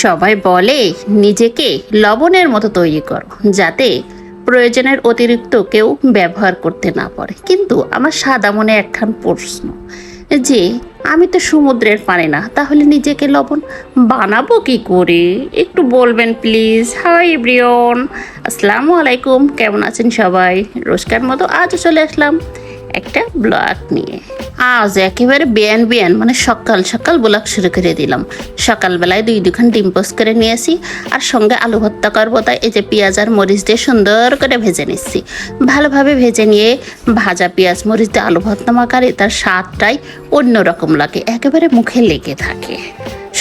সবাই বলে নিজেকে লবণের মতো তৈরি করো, যাতে প্রয়োজনের অতিরিক্ত কেউ ব্যবহার করতে না পারে। কিন্তু আমার সাদা মনে একখান প্রশ্ন, যে আমি তো সমুদ্রের পানি না, তাহলে নিজেকে লবণ বানাবো কি করে? একটু বলবেন প্লিজ। হাই এভরিওয়ান, আসসালামু আলাইকুম। কেমন আছেন সবাই? রোজকার মতো আজও চলে আসলাম একটা ব্লগ নিয়ে। আজ একেবারে বিয়ান বিয়ান মানে সকাল সকাল ব্লগ শুরু করে দিলাম। সকালবেলায় দুখান ডিম পোস্ট করে নিয়েছি, আর সঙ্গে আলু ভর্তা করবো, তাই এই যে পেঁয়াজ আর মরিচ দিয়ে সুন্দর করে ভেজে নিচ্ছি। ভালোভাবে ভেজে নিয়ে ভাজা পেঁয়াজ মরিচ দিয়ে আলু ভর্তা মাখারে তার স্বাদটাই অন্যরকম লাগে, একেবারে মুখে লেগে থাকে।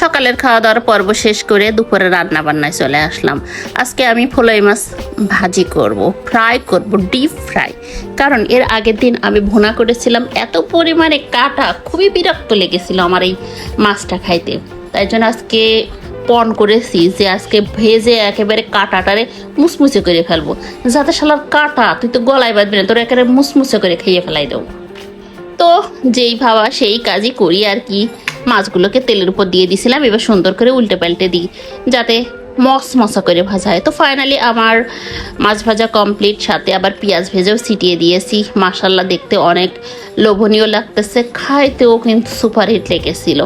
সকালের খাওয়া দাওয়ার পর্ব শেষ করে দুপুরে রান্না বান্নায় চলে আসলাম। আজকে আমি ফলই মাছ ভাজি করব, ফ্রাই করব, ডিপ ফ্রাই। কারণ এর আগের দিন আমি ভুনা করেছিলাম, এত পরিমাণে কাটা, খুবই বিরক্ত লেগেছিল আমার এই মাছটা খাইতে। তাই জন্য আজকে পণ করেছি যে আজকে ভেজে একেবারে কাটাটারে মুসমুসে করে ফেলবো, যাতে শালার কাটা তুই তো গলায় বাঁধবি না, তোর একেবারে মুসমুসে করে খেয়ে ফেলাই দেবো। তো যেই ভাবা সেই কাজই করি আর কি। মাছগুলোকে তেলের উপর দিয়ে দিয়েছিলাম, এবার সুন্দর করে উল্টে পাল্টে দিই যাতে মশা করে ভাজা হয়। তো ফাইনালি আমার মাছ ভাজা কমপ্লিট, সাথে আবার পেঁয়াজ ভেজেও ছিটিয়ে দিয়েছি। মাশাল্লাহ দেখতে অনেক লোভনীয় লাগতেছে, খাইতেও কিন্তু সুপার হিট লেগেছিল।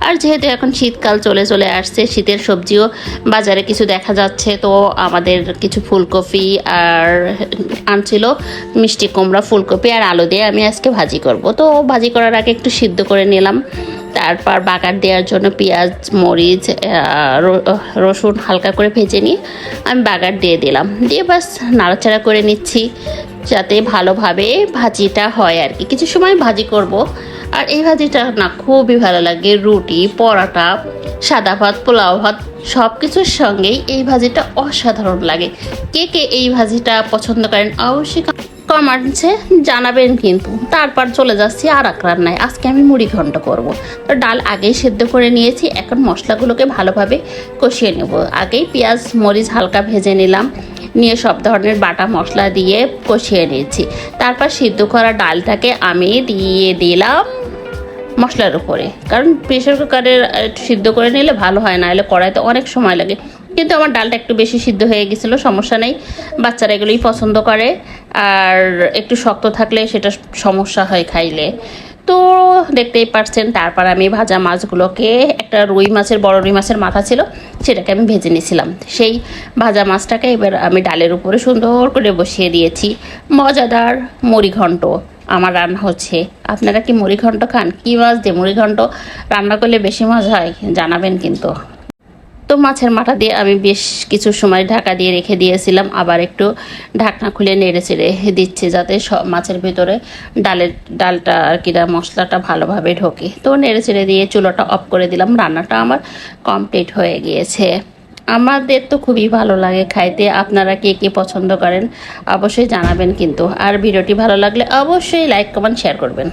আর যেহেতু এখন শীতকাল চলে আসছে, শীতের সবজিও বাজারে কিছু দেখা যাচ্ছে, তো আমাদের কিছু ফুলকপি আর আনছিল মিষ্টি কুমড়া, ফুলকপি আর আলু দিয়ে আমি আজকে ভাজি করব। তো ভাজি করার আগে একটু সিদ্ধ করে নিলাম, তারপর বাগার দেওয়ার জন্য পেঁয়াজ মরিচ রসুন হালকা করে ভেজে নিয়ে আমি বাগার দিয়ে দিলাম, দিয়ে বাস নাড়াচাড়া করে নিচ্ছি যাতে ভালোভাবে ভাজিটা হয় আর কি। কিছু সময় ভাজি করব। আর এই ভাজিটা না খুবই ভালো লাগে, রুটি পরাটা সাদা ভাত পোলাও ভাত সব কিছুর সঙ্গেই এই ভাজিটা অসাধারণ লাগে। কে কে এই ভাজিটা পছন্দ করেন অবশ্যই কমেন্টসে জানাবেন কিন্তু। তারপর চলে যাচ্ছি আর এক রান্নায়। আজকে আমি মুড়ি ঘন্ট করব। তো ডাল আগেই সেদ্ধ করে নিয়েছি, এখন মশলাগুলোকে ভালোভাবে কষিয়ে নেব। আগেই পেঁয়াজ মরিচ হালকা ভেজে নিলাম, নিয়ে সব ধরনের বাটা মশলা দিয়ে কষিয়ে নিয়েছি। তারপর সিদ্ধ করা ডালটাকে আমি দিয়ে দিলাম মশলার উপরে, কারণ প্রেশার কুকারের একটু সিদ্ধ করে নিলে ভালো হয়, না হলে কড়াইতে অনেক সময় লাগে। কিন্তু আমার ডালটা একটু বেশি সিদ্ধ হয়ে গেছিলো, সমস্যা নেই, বাচ্চারা এগুলোই পছন্দ করে। আর একটু শক্ত থাকলে সেটা সমস্যা হয় খাইলে, তো দেখতেই পারছেন। তারপর আমি ভাজা মাছগুলোকে, একটা বড় রুই মাছের মাথা ছিল, সেটাকে আমি ভেজে নিয়েছিলাম। সেই ভাজা মাছটাকে এবার আমি ডালের উপরে সুন্দর করে বসিয়ে দিয়েছি। মজাদার মুড়ি ঘন্ট আমার রান্না হচ্ছে। আপনারা কি মুড়ি ঘন্ট খান? কী মাছ দিয়ে মুড়ি ঘন্ট রান্না করলে বেশি মজা হয় জানাবেন কিন্তু। তো মাছের মাথা দিয়ে আমি বেশ কিছু সময় ঢাকা দিয়ে রেখে দিয়েছিলাম, আবার একটু ঢাকনা খুলে নেড়ে চেড়ে দিচ্ছি যাতে সব মাছের ভিতরে ডালটা আর কি মশলাটা ভালোভাবে ঢোকে। তো নেড়ে চেড়ে দিয়ে চুলোটা অফ করে দিলাম। রান্নাটা আমার কমপ্লিট হয়ে গিয়েছে। আমাদের তো খুবই ভালো লাগে খাইতে। আপনারা কে কে পছন্দ করেন অবশ্যই জানাবেন কিন্তু। আর ভিডিওটি ভালো লাগলে অবশ্যই লাইক কমেন্ট শেয়ার করবেন।